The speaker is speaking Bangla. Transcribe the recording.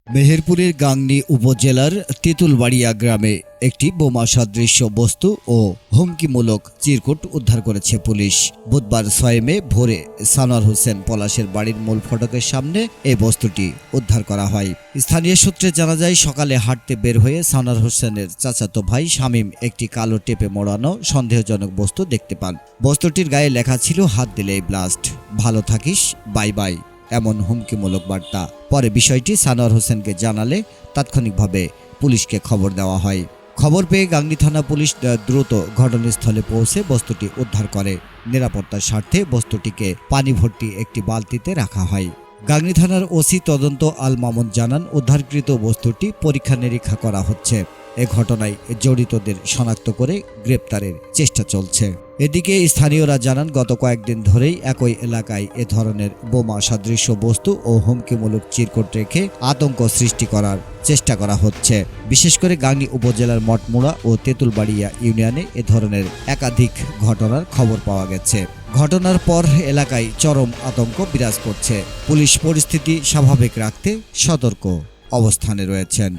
মেহেরপুরের গাংনী উপজেলার তেঁতুলবাড়িয়া গ্রামে একটি বোমা সদৃশ্য বস্তু ও হুমকিমূলক চিরকুট উদ্ধার করেছে পুলিশ। বুধবার ৬ মে ভোরে সানোয়ার হোসেন পলাশের বাড়ির মূল ফটকের সামনে এই বস্তুটি উদ্ধার করা হয়। স্থানীয় সূত্রে জানা যায়, সকালে হাঁটতে বের হয়ে সানোয়ার হোসেনের চাচাতো ভাই শামীম একটি কালো টেপে মোড়ানো সন্দেহজনক বস্তু দেখতে পান। বস্তুটির গায়ে লেখা ছিল, হাত দিলেই ব্লাস্ট, ভালো থাকিস, বাই বাই, এমন হুমকিমূলক বার্তা। পরে বিষয়টি সানোয়ার হোসেনকে জানালে তাৎক্ষণিকভাবে পুলিশকে খবর দেওয়া হয়। খবর পেয়ে গাংনী থানা পুলিশ দ্রুত ঘটনাস্থলে পৌঁছে বস্তুটি উদ্ধার করে। নিরাপত্তার স্বার্থে বস্তুটিকে পানি ভর্তি একটি বালতিতে রাখা হয়। গাংনী থানার ওসি তদন্ত আল মামুন জানান, উদ্ধারকৃত বস্তুটি পরীক্ষা নিরীক্ষা করা হচ্ছে। এ ঘটনায় জড়িতদের শনাক্ত করে গ্রেপ্তারের চেষ্টা চলছে। এদিকে স্থানীয়রা জানান, গত কয়েকদিন ধরেই একই এলাকায় এ ধরনের বোমা সদৃশ্য বস্তু ও হুমকিমূলক চিরকুট রেখে আতঙ্ক সৃষ্টি করার চেষ্টা করা হচ্ছে। বিশেষ করে গাংনী উপজেলার মঠমুড়া ও তেঁতুলবাড়িয়া ইউনিয়নে এ ধরনের একাধিক ঘটনার খবর পাওয়া গেছে। ঘটনার পর এলাকায় চরম আতঙ্ক বিরাজ করছে। পুলিশ পরিস্থিতি স্বাভাবিক রাখতে সতর্ক অবস্থানে রয়েছেন।